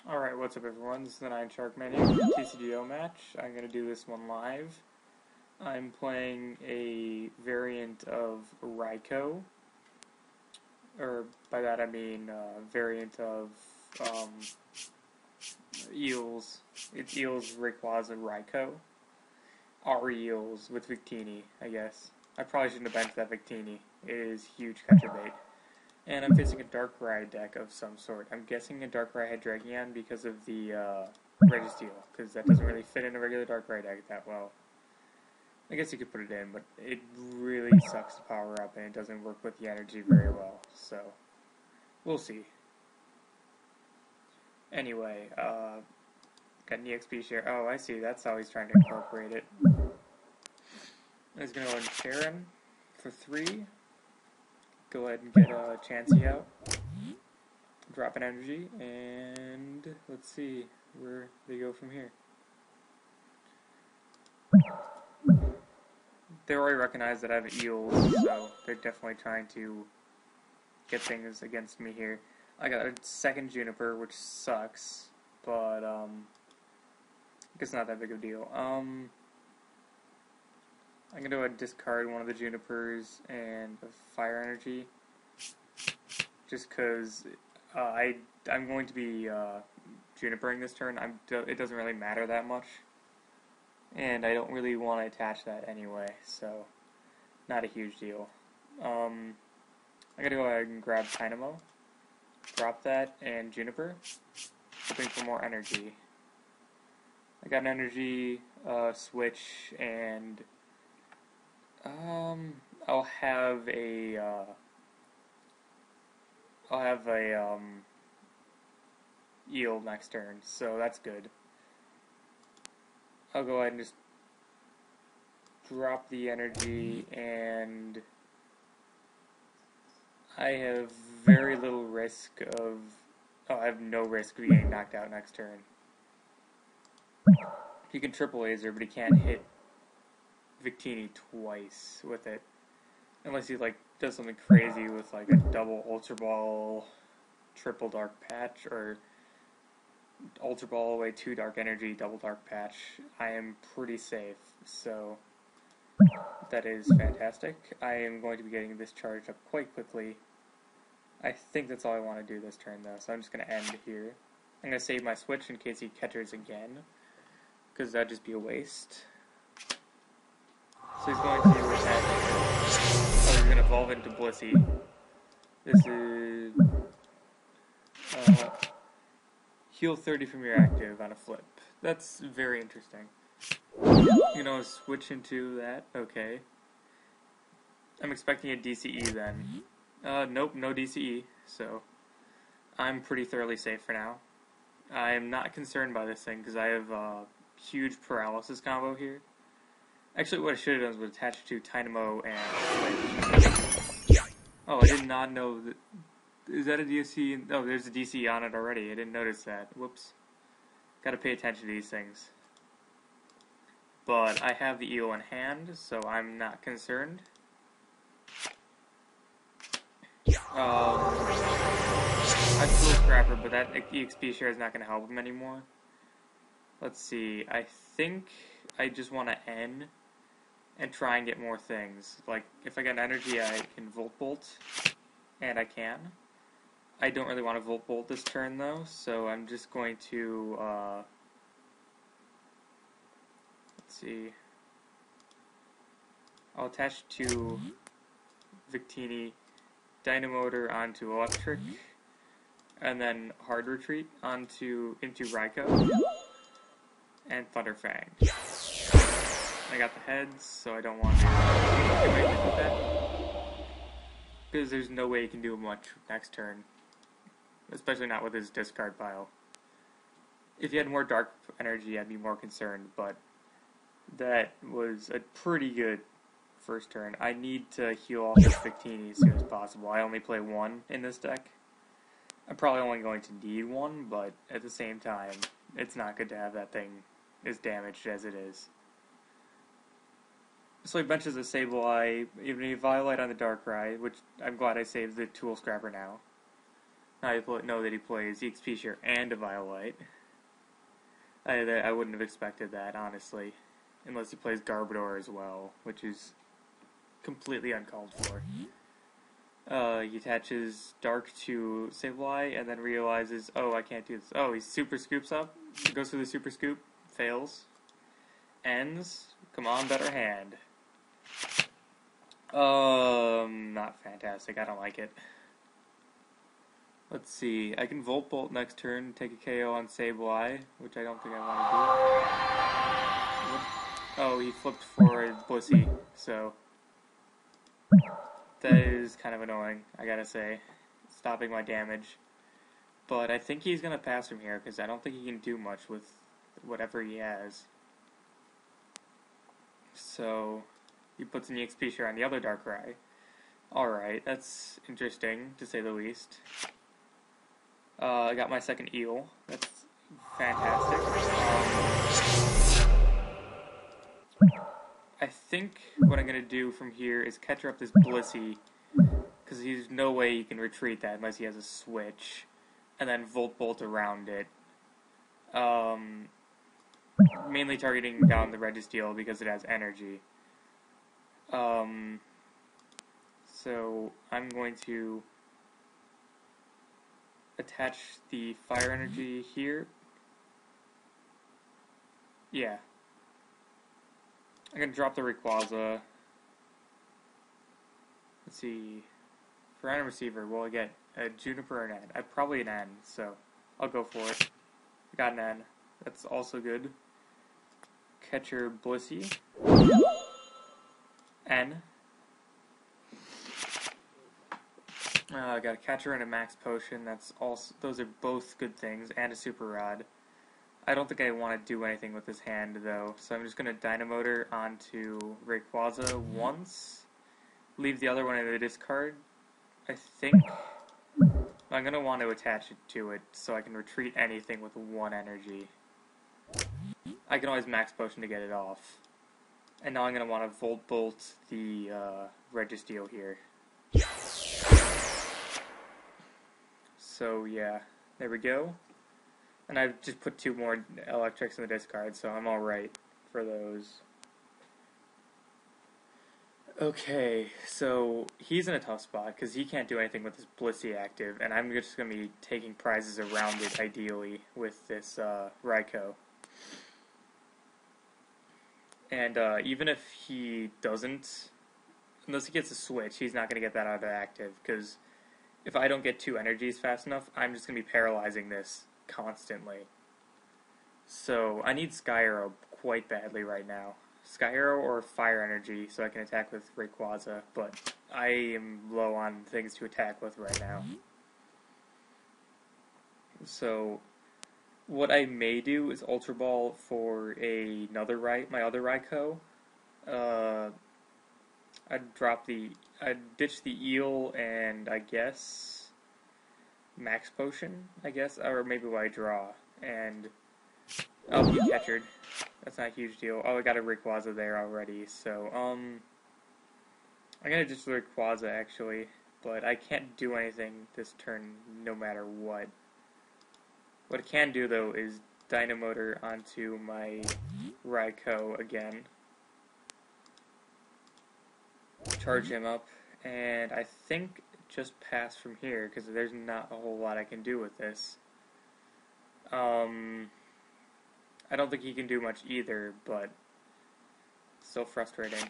Alright, what's up everyone? This is the 9 Shark Menu TCGO match. I'm going to do this one live. I'm playing a variant of Raikou. Or by that I mean variant of Eels. It's Eels, Rayquaza, Raikou. Our Eels with Victini, I guess. I probably shouldn't have bent that Victini. It is huge catcher bait. And I'm facing a Darkrai deck of some sort. I'm guessing a Darkrai Hydreigon because of the Registeel, because that doesn't really fit in a regular Darkrai deck that well. I guess you could put it in, but it really sucks to power up, and it doesn't work with the energy very well, so we'll see. Anyway, got an EXP share. Oh, I see, that's how he's trying to incorporate it. He's going to go and share him for 3. Go ahead and get a Chansey out. Drop an energy, and let's see where they go from here. They already recognize that I have Eels, so they're definitely trying to get things against me here. I got a second Juniper, which sucks, but it's not that big of a deal. I'm going to go ahead and discard one of the Junipers and a Fire Energy, just because I'm going to be Junipering this turn. It doesn't really matter that much, and I don't really want to attach that anyway, so not a huge deal. I'm going to go ahead and grab Dynamo, drop that, and Juniper, hoping for more energy. I got an energy, switch, and I'll have a Eel next turn, so that's good. I'll go ahead and just drop the energy, and I have very little risk of, I have no risk of getting knocked out next turn. He can triple laser, but he can't hit Victini twice with it, unless he does something crazy with a double Ultra Ball, triple Dark Patch, or Ultra Ball away 2 Dark Energy, double Dark Patch. I am pretty safe, so that is fantastic. I am going to be getting this charged up quite quickly. I think that's all I want to do this turn though, so I'm just going to end here. I'm going to save my switch in case he catches again, because that'd just be a waste. So he's going to attack. Oh, he's going to evolve into Blissey. This is heal 30 from your active on a flip. That's very interesting. You know, switch into that. Okay. I'm expecting a DCE then. Nope, no DCE. So I'm pretty thoroughly safe for now. I am not concerned by this thing because I have a huge paralysis combo here. Actually, what I should have done was attach to Dynamo and Switch. Oh, I did not know that. Is that a DC? Oh, there's a DC on it already. I didn't notice that. Whoops. Gotta pay attention to these things. But I have the EO in hand, so I'm not concerned. I still Scrapper, but that EXP share is not going to help him anymore. Let's see. I think I just want to end and try and get more things. Like, if I get an energy, I can Volt Bolt, and I can. I don't really want to Volt Bolt this turn, though, so I'm just going to, let's see. I'll attach to Victini Dynamotor onto Electric, and then Hard Retreat into Raikou, and Thunder Fang. I got the heads, so I don't want to do anything with that, because there's no way he can do much next turn, especially not with his discard pile. If he had more Dark Energy, I'd be more concerned, but that was a pretty good first turn. I need to heal off this Victini as soon as possible. I only play 1 in this deck. I'm probably only going to need 1, but at the same time, it's not good to have that thing as damaged as it is. So he benches a Sableye, even a Violet on the Darkrai, which I'm glad I saved the Tool Scrapper now. Now I know that he plays EXP Share and a Violet. I wouldn't have expected that, honestly. Unless he plays Garbodor as well, which is completely uncalled for. He attaches Dark to Sableye and then realizes, oh, I can't do this. Oh, he Super Scoops up, goes for the Super Scoop, fails, ends, come on, better hand. Not fantastic, I don't like it. Let's see, I can Volt Bolt next turn, take a KO on Sableye, which I don't think I want to do. Oh, he flipped for a Blissey, so that is kind of annoying, I gotta say, stopping my damage. But I think he's gonna pass from here, because I don't think he can do much with whatever he has. So, he puts an EXP share on the other Darkrai. Alright, that's interesting, to say the least. I got my second Eel. That's fantastic. I think what I'm going to do from here is catcher up this Blissey, because there's no way you can retreat that unless he has a switch, and then Volt Bolt around it. Mainly targeting down the Registeel because it has energy. So I'm going to attach the fire energy here. Yeah. I'm going to drop the Rayquaza. Let's see. For Random Receiver, will I get a Juniper or an N? Probably an N, so I'll go for it. I got an N. That's also good. Catcher Blissey. N. I got a catcher and a max potion. That's also, those are both good things, and a super rod. I don't think I want to do anything with this hand though, so I'm just going to Dynamotor onto Rayquaza once, leave the other one in the discard. I think I'm going to want to attach it to it so I can retreat anything with one energy. I can always max potion to get it off. And now I'm going to want to Volt Bolt the Registeel here. So yeah, there we go. And I've just put 2 more electrics in the discard, so I'm alright for those. Okay, so he's in a tough spot because he can't do anything with his Blissey active, and I'm just going to be taking prizes around it, ideally, with this Raikou. And even if he doesn't, unless he gets a switch, he's not going to get that out of active, because if I don't get 2 energies fast enough, I'm just going to be paralyzing this constantly. So I need Sky Arrow quite badly right now. Sky Arrow or Fire Energy so I can attack with Rayquaza, but I am low on things to attack with right now. So what I may do is Ultra Ball for my other Raikou. I'd ditch the Eel and I guess Max Potion, or maybe I draw, and I'll be catchered. That's not a huge deal. Oh, I got a Rayquaza there already, so, I'm gonna ditch the Rayquaza, actually, but I can't do anything this turn no matter what. What I can do, though, is Dynamotor onto my Raikou again. Charge him up, and I think just pass from here, because there's not a whole lot I can do with this. I don't think he can do much either, but still frustrating.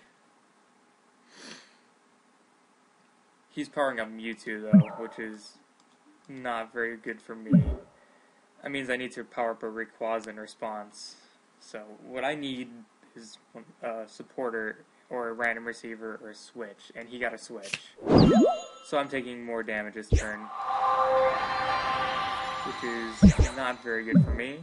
He's powering up Mewtwo, though, which is not very good for me. That means I need to power up a Rayquaza in response. So what I need is a supporter or a random receiver or a switch, and he got a switch. So I'm taking more damage this turn, which is not very good for me.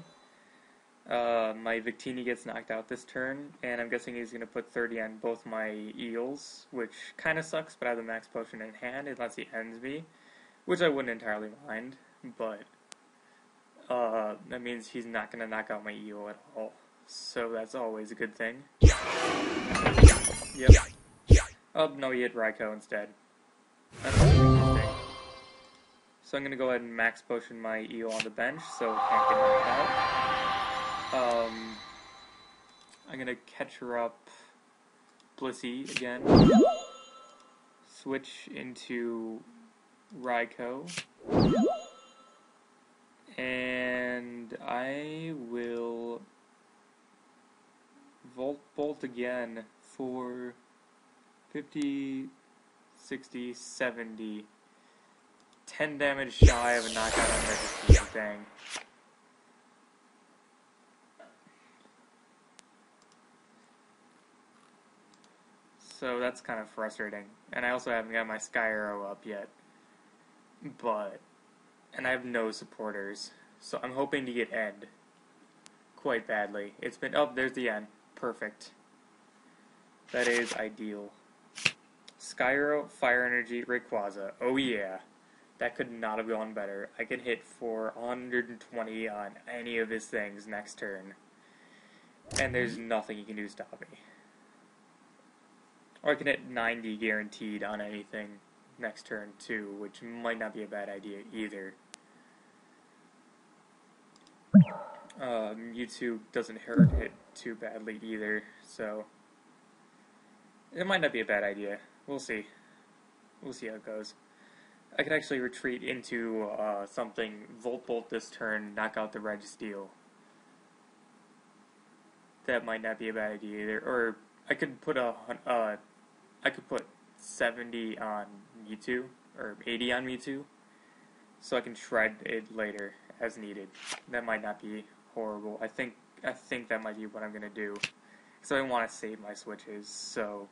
My Victini gets knocked out this turn, and I'm guessing he's going to put 30 on both my Eels, which kind of sucks, but I have the max potion in hand unless he ends me, which I wouldn't entirely mind, but that means he's not going to knock out my Eel at all, so that's always a good thing. Yep. Oh, no, he hit Raikou instead. That's a mistake. So I'm going to go ahead and max potion my eel on the bench so it can't get knocked out. I'm going to catch her up Blissey again. Switch into Raikou. And I will Volt Bolt again for 50, 60, 70. 10 damage shy of a knockout on Registry, dang. So that's kind of frustrating. And I also haven't got my Sky Arrow up yet. And I have no supporters. So I'm hoping to get End quite badly. It's been, oh, there's the End. Perfect. That is ideal. Sky Arrow, Fire Energy, Rayquaza. Oh yeah. That could not have gone better. I can hit for 120 on any of his things next turn. And there's nothing he can do to stop me. Or I can hit 90 guaranteed on anything next turn too, which might not be a bad idea either. Mewtwo doesn't hit too badly either, so it might not be a bad idea. We'll see. We'll see how it goes. I could actually retreat into something, Volt Bolt this turn, knock out the Registeel. That might not be a bad idea either. Or I could put I could put 70 on Mewtwo, or 80 on Mewtwo, so I can shred it later as needed. That might not be horrible. I think that might be what I'm gonna do, because I want to save my switches. So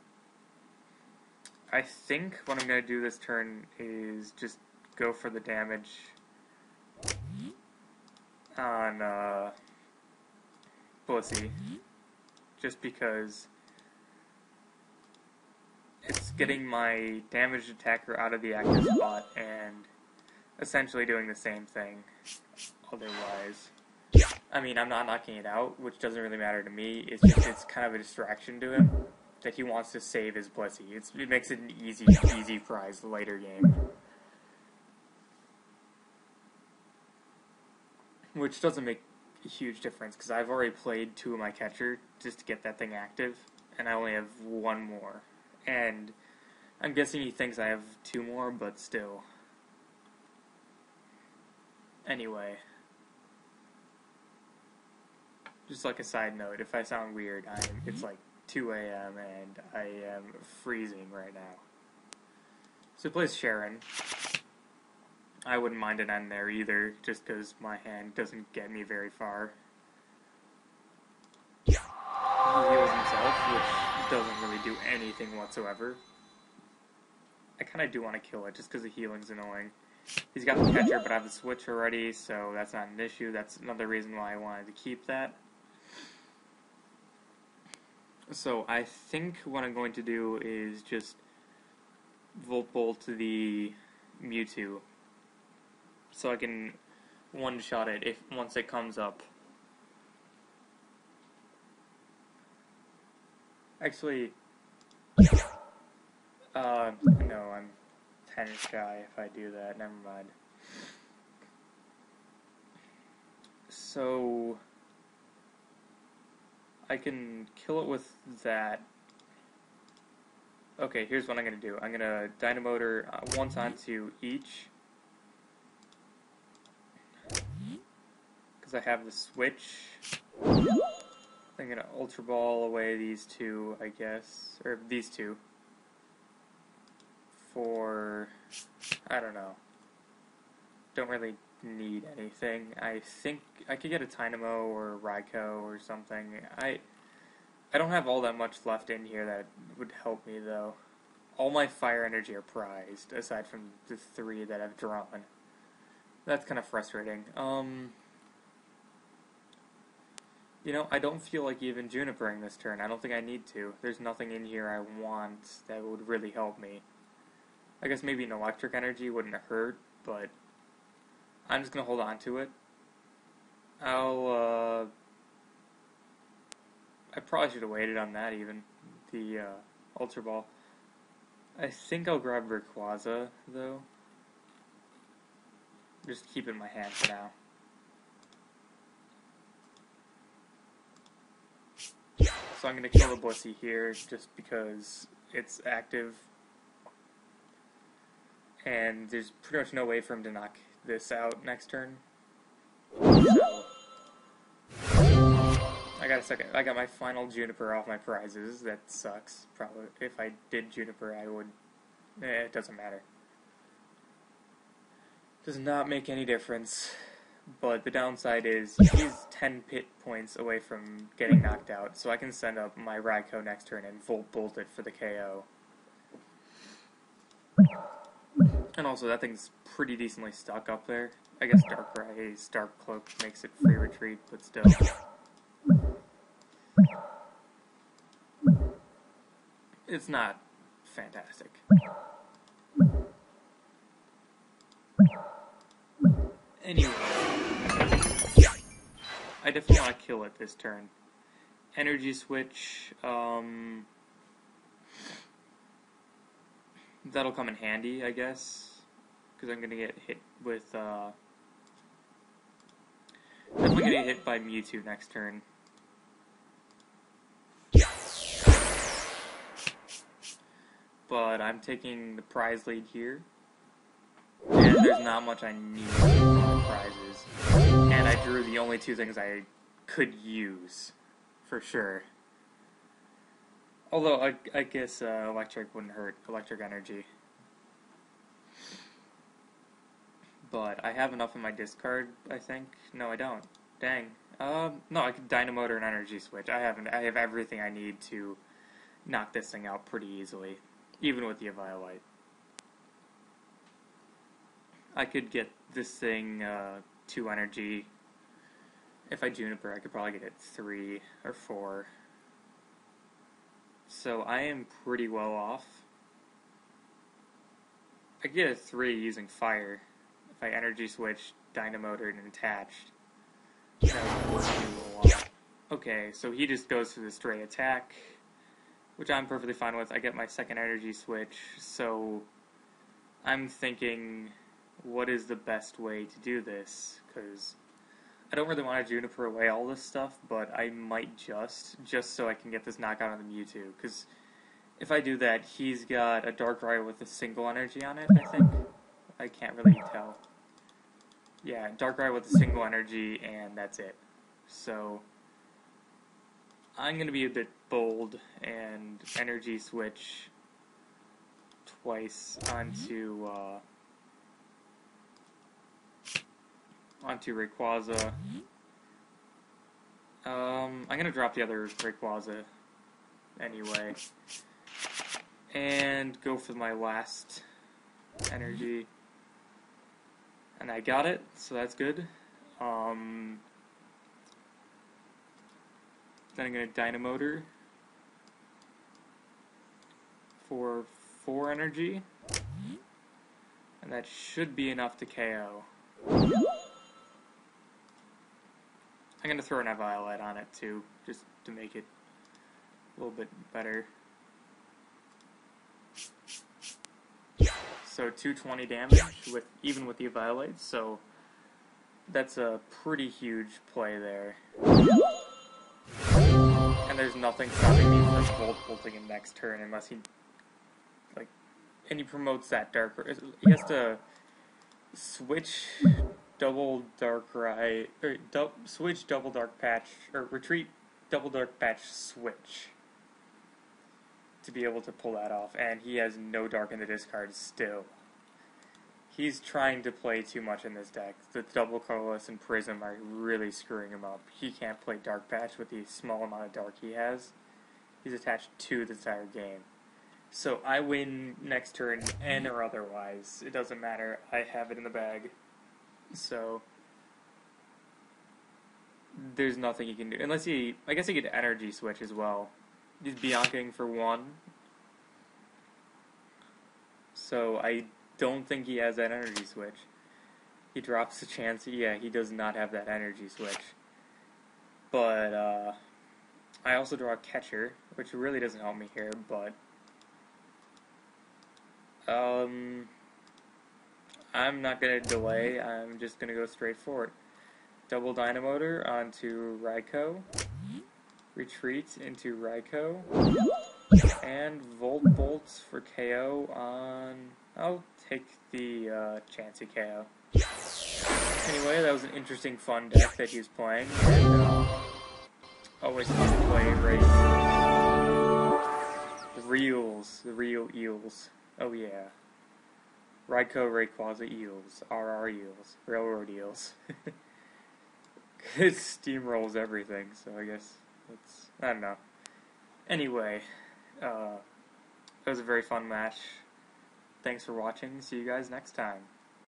I think what I'm going to do this turn is just go for the damage on Blissey, just because it's getting my damaged attacker out of the active spot and essentially doing the same thing otherwise. I mean, I'm not knocking it out, which doesn't really matter to me. It's just, it's kind of a distraction to him that he wants to save his Blissey. It makes it an easy prize later game. Which doesn't make a huge difference, because I've already played 2 of my catcher just to get that thing active, and I only have 1 more. And I'm guessing he thinks I have 2 more, but still. Anyway. Just like a side note, if I sound weird, it's like 2 a.m. and I am freezing right now. So he plays Sharon. I wouldn't mind an End there either, just because my hand doesn't get me very far. He heals himself, which doesn't really do anything whatsoever. I kind of do want to kill it, just because the healing's annoying. He's got the catcher, but I have the switch already, so that's not an issue. That's another reason why I wanted to keep that. So I think what I'm going to do is just Volt Bolt the Mewtwo, so I can one-shot it once it comes up. Actually, no, I'm 10 shy if I do that. Never mind. So I can kill it with that. Okay, here's what I'm going to do. I'm going to Dynamotor once onto each, because I have the switch. I'm going to Ultra Ball away these 2, I guess, or these 2, for, I don't know, don't really need anything. I think I could get a Tynamo or a Raikou or something. I don't have all that much left in here that would help me, though. All my fire energy are prized, aside from the 3 that I've drawn. That's kind of frustrating. You know, I don't feel like even Junipering this turn. I don't think I need to. There's nothing in here I want that would really help me. I guess maybe an electric energy wouldn't hurt, but I'm just going to hold on to it. I probably should have waited on that even. The Ultra Ball. I think I'll grab Rayquaza, though. Just keep it in my hand for now. So I'm going to kill the Blissey here, just because it's active. And there's pretty much no way for him to knock this out next turn. So I got my final Juniper off my prizes. That sucks. Probably if I did Juniper, I would. It doesn't matter. Does not make any difference. But the downside is he's 10 pit points away from getting knocked out, so I can send up my Raikou next turn and Volt Bolt it for the KO. And also, that thing's pretty decently stuck up there. I guess Dark Cloak makes it free retreat, but still. It's not fantastic. Anyway, I definitely want to kill it this turn. Energy Switch, that'll come in handy, I guess, because I'm going to get hit with, definitely going to get hit by Mewtwo next turn. But I'm taking the prize lead here, and there's not much I need for my prizes, and I drew the only two things I could use, for sure. Although, I guess electric wouldn't hurt, electric energy. But I have enough in my discard, I think. No, I don't. Dang. No, I could Dynamotor and Energy Switch. I have everything I need to knock this thing out pretty easily, even with the Eviolite. I could get this thing 2 energy. If I Juniper, I could probably get it 3 or 4. So I am pretty well off. I could get a 3 using fire. If I energy switch, Dynamotored, and attached, that would work a lot. Okay, so he just goes for the straight attack, which I'm perfectly fine with. I get my second energy switch, so I'm thinking, what is the best way to do this? Because I don't really want to Juniper away all this stuff, but I might just so I can get this knockout on the Mewtwo. Because if I do that, he's got a Darkrai with a single energy on it, I think. I can't really tell. Yeah, Darkrai with a single energy, and that's it. So I'm going to be a bit bold and energy switch twice onto Rayquaza. I'm going to drop the other Rayquaza anyway. And go for my last energy. And I got it, so that's good. Then I'm going to Dynamotor for 4 energy. And that should be enough to KO. I'm going to throw an Eviolite on it too, just to make it a little bit better. So 220 damage, even with the Eviolite, so that's a pretty huge play there. And there's nothing stopping me from Volt Bolting him next turn unless he, and he promotes that Dark. He has to switch double Darkrai, or switch double Dark Patch, or retreat double Dark Patch switch to be able to pull that off, and he has no Dark in the discard still. He's trying to play too much in this deck. The double Colorless and Prism are really screwing him up. He can't play Dark Patch with the small amount of Dark he has. He's attached to the entire game. So I win next turn, and or otherwise. It doesn't matter. I have it in the bag. So there's nothing he can do. Unless I guess he could energy switch as well. He's Biancaing for 1. So I don't think he has that energy switch. He drops the chance. Yeah, he does not have that energy switch. But I also draw a catcher, which really doesn't help me here, but I'm not gonna delay, I'm just gonna go straight for it. Double Dynamotor onto Raikou, retreat into Raikou, and Volt Bolts for KO on... I'll take the Chansey KO. Anyway, that was an interesting, fun deck that he was playing, and always fun to play Raikou. The real eels. Oh yeah. Raikou, Rayquaza eels. RR eels. Railroad eels. It steamrolls everything, so I guess it's... I don't know. Anyway, that was a very fun match. Thanks for watching. See you guys next time.